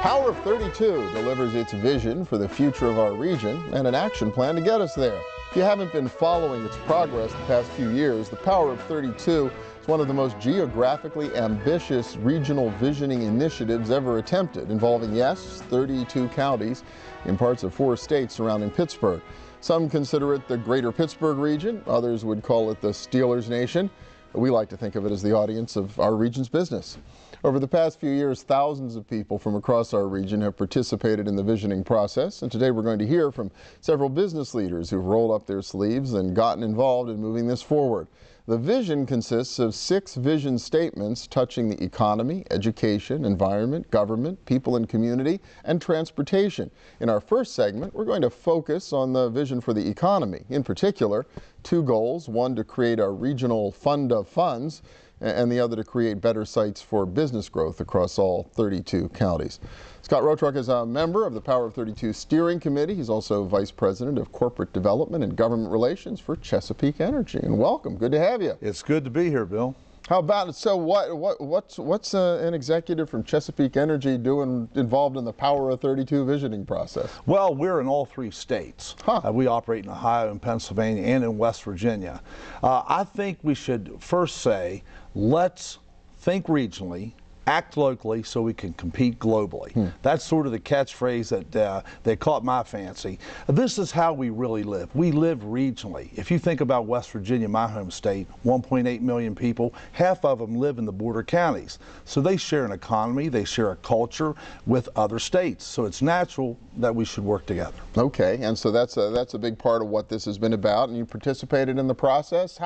Power of 32 delivers its vision for the future of our region and an action plan to get us there. If you haven't been following its progress the past few years, the Power of 32 is one of the most geographically ambitious regional visioning initiatives ever attempted, involving, yes, 32 counties in parts of 4 states surrounding Pittsburgh. Some consider it the Greater Pittsburgh region, others would call it the Steelers Nation. We like to think of it as the audience of our region's business. Over the past few years, thousands of people from across our region have participated in the visioning process, and today we're going to hear from several business leaders who've rolled up their sleeves and gotten involved in moving this forward. The vision consists of 6 vision statements touching the economy, education, environment, government, people and community, and transportation. In our first segment, we're going to focus on the vision for the economy. In particular, 2 goals, one to create a regional fund of funds, and the other to create better sites for business growth across all 32 counties. Scott Roetruck is a member of the Power of 32 Steering Committee. He's also Vice President of Corporate Development and Government Relations for Chesapeake Energy. And welcome. Good to have you. It's good to be here, Bill. How about it? So what's an executive from Chesapeake Energy doing involved in the Power of 32 visioning process? Well, we're in all 3 states. We operate in Ohio and Pennsylvania and in West Virginia. I think we should first say, let's think regionally, act locally so we can compete globally. That's sort of the catchphrase that caught my fancy. This is how we really live. We live regionally. If you think about West Virginia, my home state, 1.8 million people, half of them live in the border counties. So they share an economy, they share a culture with other states. So it's natural that we should work together. Okay, and so that's a big part of what this has been about, and you participated in the process.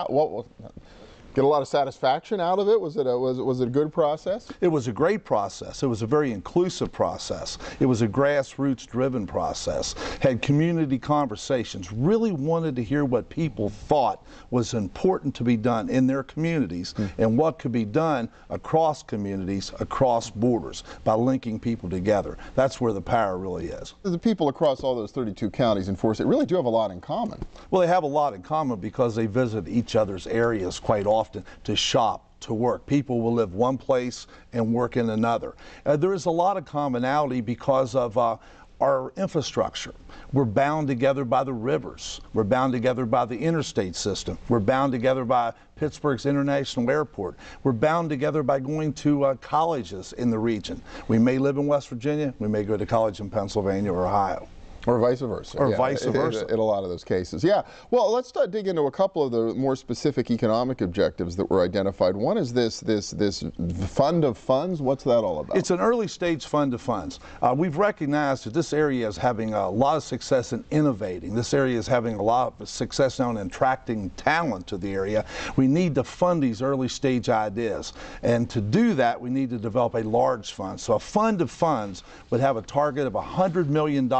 Get a lot of satisfaction out of it? Was it a good process? It was a great process. It was a very inclusive process. It was a grassroots driven process. Had community conversations, really wanted to hear what people thought was important to be done in their communities and what could be done across communities, across borders, by linking people together. That's where the power really is. The people across all those 32 counties in 4 states really do have a lot in common. Well, they have a lot in common because they visit each other's areas quite often to shop, to work. People will live one place and work in another. There is a lot of commonality because of our infrastructure. We're bound together by the rivers. We're bound together by the interstate system. We're bound together by Pittsburgh's International Airport. We're bound together by going to colleges in the region. We may live in West Virginia, we may go to college in Pennsylvania or Ohio. Or vice versa. Or vice versa. In a lot of those cases. Yeah. Well, let's dig into a couple of the more specific economic objectives that were identified. One is this fund of funds. What's that all about? It's an early stage fund of funds. We've recognized that this area is having a lot of success in innovating. This area is having a lot of success now in attracting talent to the area. We need to fund these early stage ideas. And to do that, we need to develop a large fund. So a fund of funds would have a target of $100 million.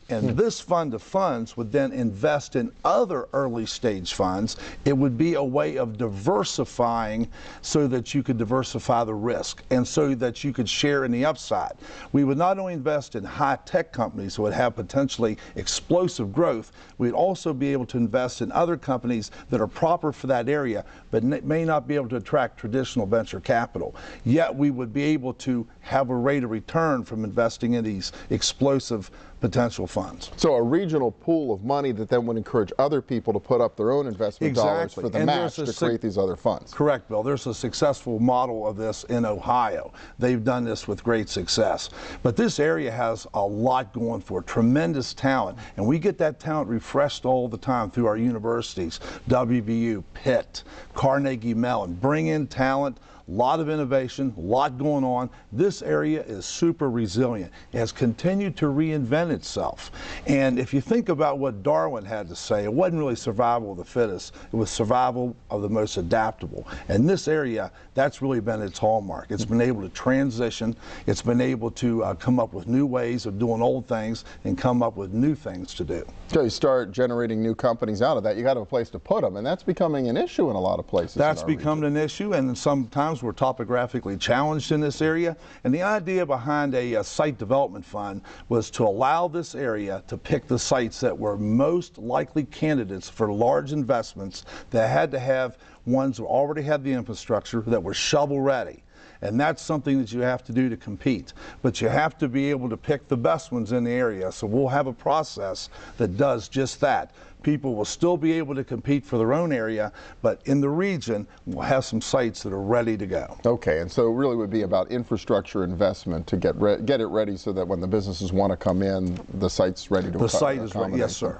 And this fund of funds would then invest in other early stage funds. It would be a way of diversifying so that you could diversify the risk and so that you could share in the upside. We would not only invest in high-tech companies that would have potentially explosive growth, we'd also be able to invest in other companies that are proper for that area but may not be able to attract traditional venture capital. Yet we would be able to have a rate of return from investing in these explosive potential funds. So a regional pool of money that then would encourage other people to put up their own investment dollars for the match to create these other funds. Correct, Bill. There's a successful model of this in Ohio. They've done this with great success. But this area has a lot going for it, tremendous talent, and we get that talent refreshed all the time through our universities, WVU, Pitt, Carnegie Mellon. Bring in talent, a lot of innovation, a lot going on. This area is super resilient. It has continued to reinvent itself. And if you think about what Darwin had to say, it wasn't really survival of the fittest, it was survival of the most adaptable. And this area, that's really been its hallmark. It's been able to transition, it's been able to come up with new ways of doing old things and come up with new things to do. So you start generating new companies out of that, you got to have a place to put them, and that's becoming an issue in a lot of places. That's become an issue, and sometimes we're topographically challenged in this area. And the idea behind a site development fund was to allow this area to pick the sites that were most likely candidates for large investments that had to have ones who already had the infrastructure, that were shovel ready. and that's something that you have to do to compete. But you have to be able to pick the best ones in the area, so we'll have a process that does just that. People will still be able to compete for their own area, but in the region, we'll have some sites that are ready to go. Okay, and so it really would be about infrastructure investment to get it ready so that when the businesses want to come in, the site's ready to The site is ready, yes, sir.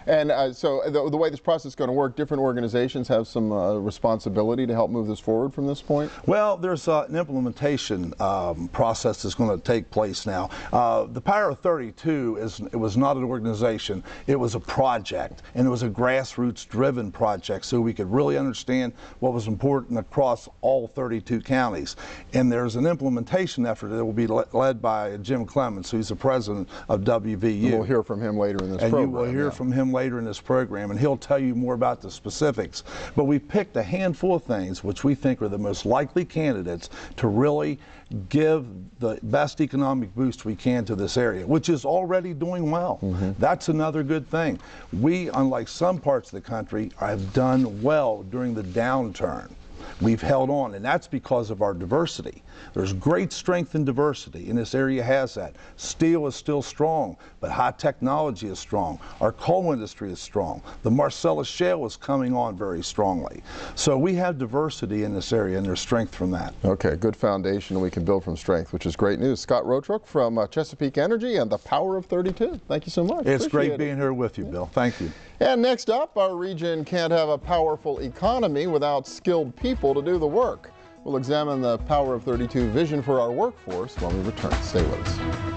And so the way this process is going to work, different organizations have some responsibility to help move this forward from this point? Well, there's an implementation process that's going to take place now. The Power of 32 it was not an organization, it was a project, and it was a grassroots driven project so we could really understand what was important across all 32 counties. And there's an implementation effort that will be led by Jim Clements, who's the president of WVU. And we'll hear from him later in this program. And you will hear from him later in this program, and he'll tell you more about the specifics. But we picked a handful of things which we think are the most likely candidates to really give the best economic boost we can to this area, which is already doing well. That's another good thing. We, unlike some parts of the country, have done well during the downturn. We've held on, and that's because of our diversity. There's great strength in diversity, and this area has that. Steel is still strong, but high technology is strong. Our coal industry is strong. The Marcellus Shale is coming on very strongly. So we have diversity in this area, and there's strength from that. Okay, good foundation, and we can build from strength, which is great news. Scott Roetruck from Chesapeake Energy and the Power of 32. Thank you so much. It's great being here with you, Bill. Thank you. And next up, our region can't have a powerful economy without skilled people to do the work. We'll examine the Power of 32 vision for our workforce when we return. Stay with us.